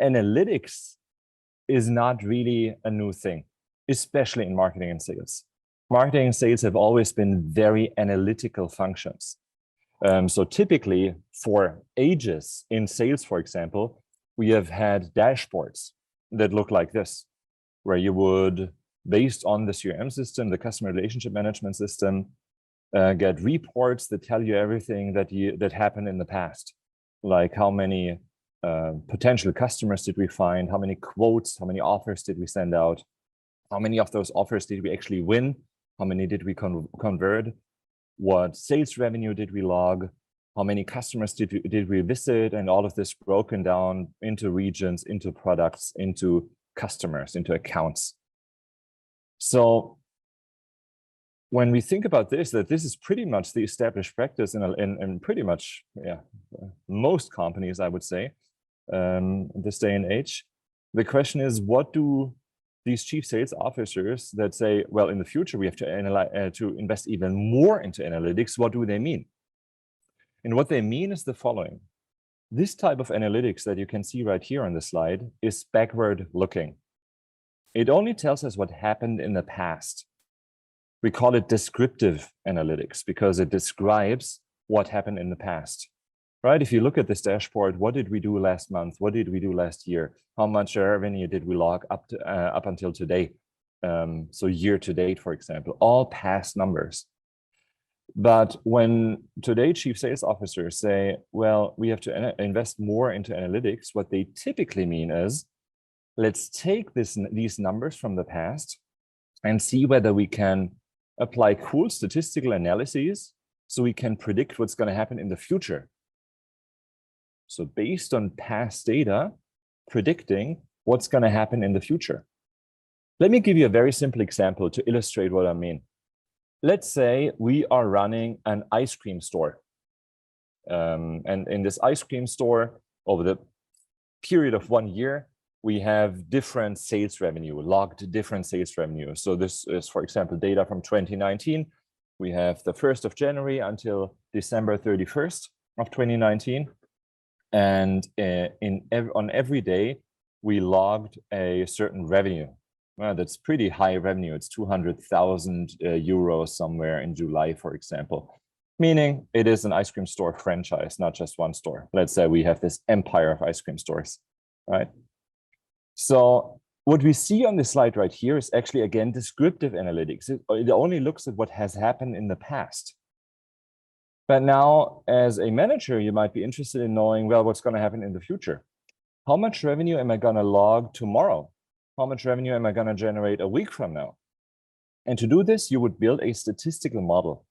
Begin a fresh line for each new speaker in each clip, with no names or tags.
analytics is not really a new thing, especially in marketing and sales. Marketing and sales have always been very analytical functions. So typically for ages in sales, for example, we have had dashboards that look like this, where you would, based on the CRM system, the customer relationship management system, get reports that tell you everything that happened in the past, like how many potential customers did we find, how many quotes, how many offers did we send out, how many of those offers did we actually win, how many did we convert, what sales revenue did we log, how many customers did we visit, and all of this broken down into regions, into products, into customers, into accounts. So when we think about this, that this is pretty much the established practice in pretty much most companies, I would say, this day and age, the question is, what do these chief sales officers that say, well, in the future we have to analyze, to invest even more into analytics, what do they mean? And what they mean is the following. This type of analytics that you can see right here on the slide is backward looking. It only tells us what happened in the past. We call it descriptive analytics because it describes what happened in the past. Right? If you look at this dashboard, what did we do last month? What did we do last year? How much revenue did we log up until today? So year to date, for example, all past numbers. But when today chief sales officers say, well, we have to invest more into analytics, what they typically mean is, let's take these numbers from the past and see whether we can apply cool statistical analyses so we can predict what's going to happen in the future. So based on past data, predicting what's going to happen in the future. Let me give you a very simple example to illustrate what I mean. Let's say we are running an ice cream store. And in this ice cream store, over the period of 1 year, we have different sales revenue, logged different sales revenue. So this is, for example, data from 2019. We have the 1st of January until December 31st of 2019. And on every day, we logged a certain revenue. Well, that's pretty high revenue. It's 200,000 euros somewhere in July, for example, meaning it is an ice cream store franchise, not just one store. Let's say we have this empire of ice cream stores, right? So what we see on this slide right here is actually, again, descriptive analytics. It only looks at what has happened in the past. But now, as a manager, you might be interested in knowing, well, what's going to happen in the future? How much revenue am I going to log tomorrow? How much revenue am I going to generate a week from now? And to do this, you would build a statistical model.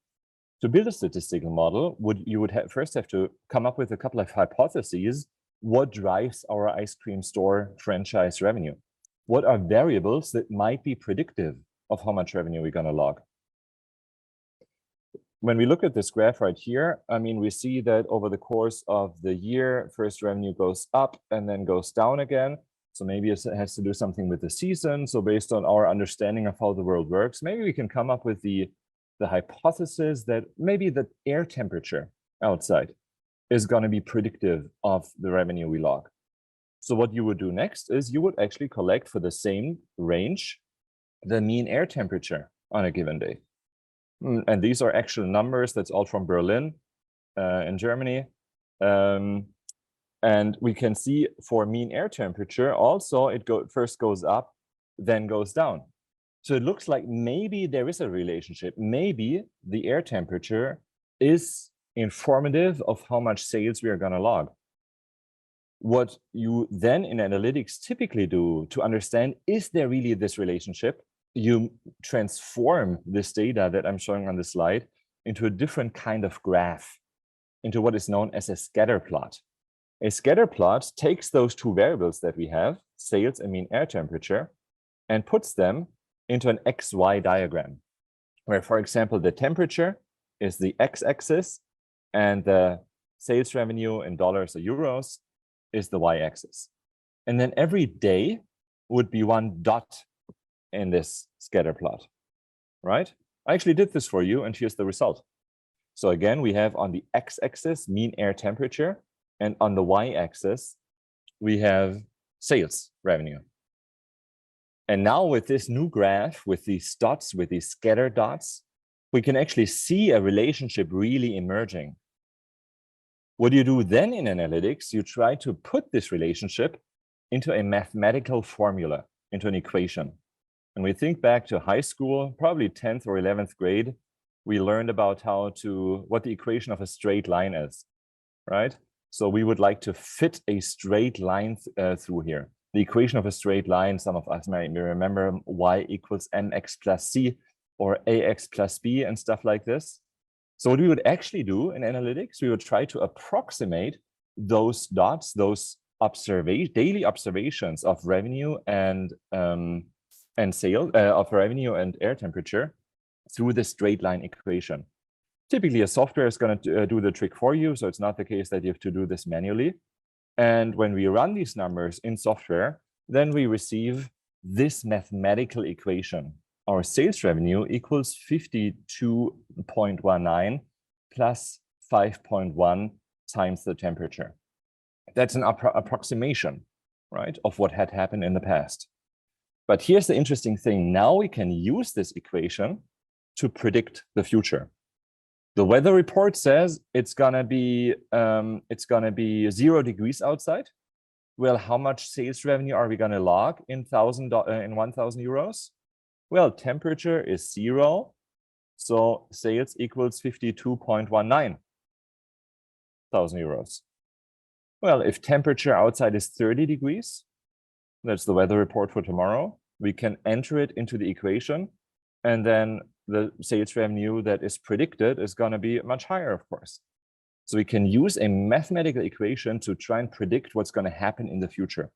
To build a statistical model, you would first have to come up with a couple of hypotheses. What drives our ice cream store franchise revenue? What are variables that might be predictive of how much revenue we're going to log? When we look at this graph right here, I mean, we see that over the course of the year, first revenue goes up and then goes down again. So maybe it has to do something with the season. So based on our understanding of how the world works, maybe we can come up with the hypothesis that maybe the air temperature outside is going to be predictive of the revenue we log. So what you would do next is you would actually collect for the same range, the mean air temperature on a given day. And these are actual numbers. That's all from Berlin in Germany. And we can see for mean air temperature, also it first goes up, then goes down. So it looks like maybe there is a relationship. Maybe the air temperature is informative of how much sales we are going to log. What you then in analytics typically do to understand, is there really this relationship? You transform this data that I'm showing on the slide into a different kind of graph, into what is known as a scatter plot. A scatter plot takes those two variables that we have, sales and mean air temperature, and puts them into an XY diagram, where, for example, the temperature is the x-axis and the sales revenue in dollars or euros is the y-axis. And then every day would be one dot in this scatter plot, right? I actually did this for you, and here's the result. So again, we have on the x-axis mean air temperature, and on the y-axis, we have sales revenue. And now with this new graph, with these dots, with these scattered dots, we can actually see a relationship really emerging. What do you do then in analytics? You try to put this relationship into a mathematical formula, into an equation. And we think back to high school, probably 10th or 11th grade, we learned about what the equation of a straight line is, right? So we would like to fit a straight line through here. The equation of a straight line, some of us may remember y equals mx plus c or ax plus b and stuff like this. So what we would actually do in analytics, we would try to approximate those dots, those daily observations of revenue and sale, of revenue and air temperature through the straight line equation. Typically, a software is going to do the trick for you, so it's not the case that you have to do this manually. And when we run these numbers in software, then we receive this mathematical equation. Our sales revenue equals 52.19 plus 5.1 times the temperature. That's an approximation, right, of what had happened in the past. But here's the interesting thing. Now we can use this equation to predict the future. The weather report says it's gonna be 0 degrees outside. Well, how much sales revenue are we gonna log in 1,000 euros? Well, temperature is 0, so sales equals 52.19 thousand euros. Well, if temperature outside is 30 degrees, that's the weather report for tomorrow, we can enter it into the equation, and then the sales revenue that is predicted is going to be much higher, of course. So we can use a mathematical equation to try and predict what's going to happen in the future.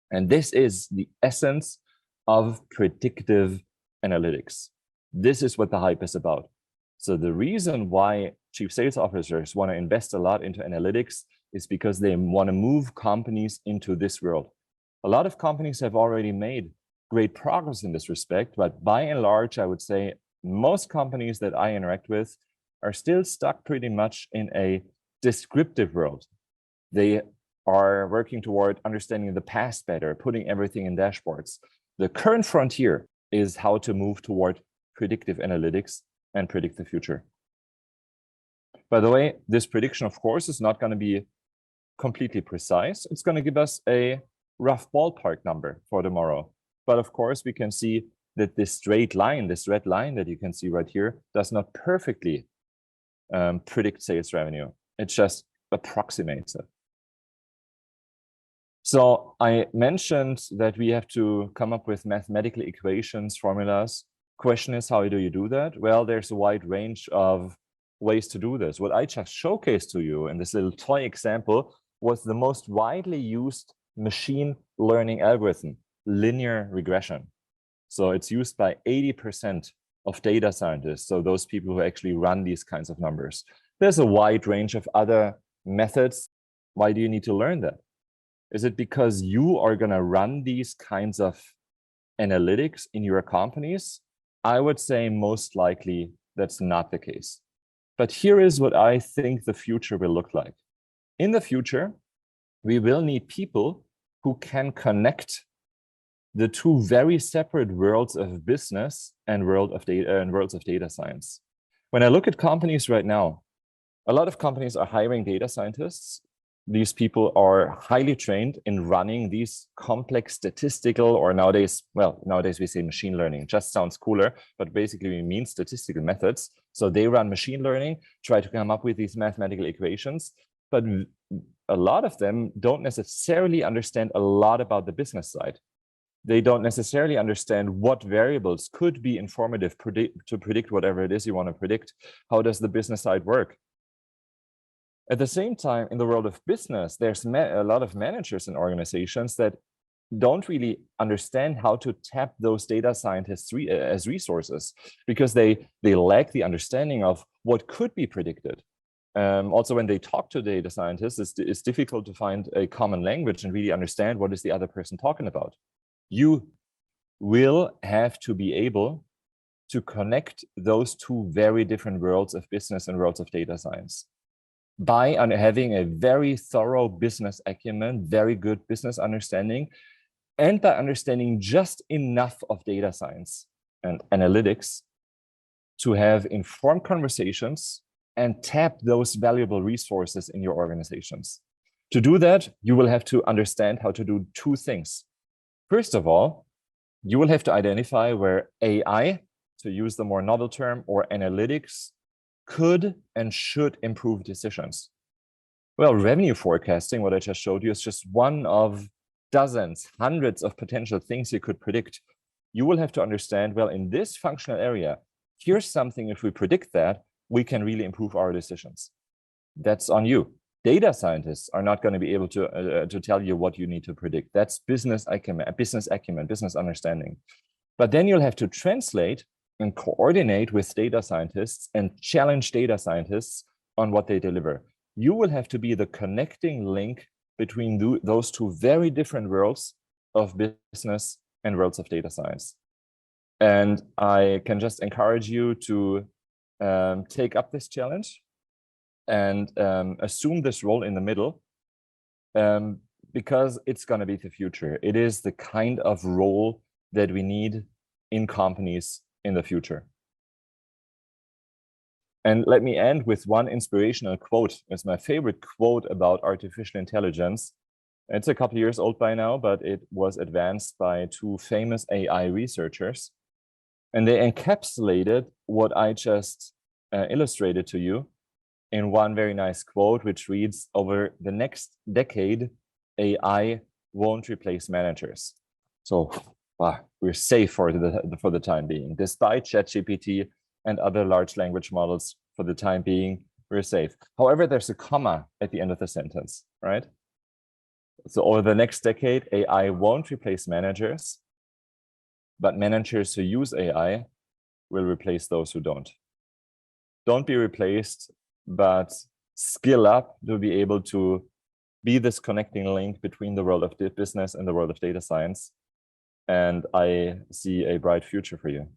And this is the essence of predictive analytics. This is what the hype is about. So the reason why chief sales officers want to invest a lot into analytics is because they want to move companies into this world. A lot of companies have already made great progress in this respect, but by and large, I would say most companies that I interact with are still stuck pretty much in a descriptive world. They are working toward understanding the past better, putting everything in dashboards. The current frontier is how to move toward predictive analytics and predict the future. By the way, this prediction, of course, is not going to be completely precise. It's going to give us a rough ballpark number for tomorrow. But of course, we can see that this straight line, this red line that you can see right here, does not perfectly predict sales revenue. It just approximates it. So I mentioned that we have to come up with mathematical equations, formulas. Question is, how do you do that? Well, there's a wide range of ways to do this. What I just showcased to you in this little toy example was the most widely used machine learning algorithm, linear regression. So it's used by 80% of data scientists, so those people who actually run these kinds of numbers. There's a wide range of other methods. Why do you need to learn that? Is it because you are going to run these kinds of analytics in your companies? I would say most likely that's not the case. But here is what I think the future will look like. In the future, we will need people who can connect the two very separate worlds of business and worlds of data science. When I look at companies right now, a lot of companies are hiring data scientists. These people are highly trained in running these complex statistical, or nowadays we say machine learning, just sounds cooler, but basically we mean statistical methods. So they run machine learning, try to come up with these mathematical equations, but a lot of them don't necessarily understand a lot about the business side. They don't necessarily understand what variables could be informative to predict whatever it is you want to predict. How does the business side work? At the same time, in the world of business, there's a lot of managers and organizations that don't really understand how to tap those data scientists as resources, because they lack the understanding of what could be predicted. Also, when they talk to data scientists, it's difficult to find a common language and really understand what is the other person talking about. You will have to be able to connect those two very different worlds of business and worlds of data science. by having a very thorough business acumen, very good business understanding, and by understanding just enough of data science and analytics to have informed conversations and tap those valuable resources in your organizations. To do that, you will have to understand how to do two things. First of all, you will have to identify where AI, to use the more novel term, or analytics could and should improve decisions. Well, revenue forecasting, what I just showed you, is just one of dozens, hundreds of potential things you could predict. You will have to understand, well, in this functional area, here's something, if we predict that, we can really improve our decisions. That's on you. Data scientists are not going to be able to tell you what you need to predict. That's business acumen, business understanding. But then you'll have to translate and coordinate with data scientists and challenge data scientists on what they deliver. You will have to be the connecting link between those two very different worlds of business and worlds of data science. And I can just encourage you to take up this challenge and assume this role in the middle, because it's going to be the future. It is the kind of role that we need in companies in the future. And let me end with one inspirational quote. It's my favorite quote about artificial intelligence. It's a couple years old by now, but it was advanced by two famous AI researchers. And they encapsulated what I just illustrated to you in one very nice quote, which reads, "Over the next decade, AI won't replace managers." So we're safe for the time being. Despite ChatGPT and other large language models, for the time being, we're safe. However, there's a comma at the end of the sentence, right? So over the next decade, AI won't replace managers, but managers who use AI will replace those who don't. Don't be replaced, but skill up to be able to be this connecting link between the world of business and the world of data science. And I see a bright future for you.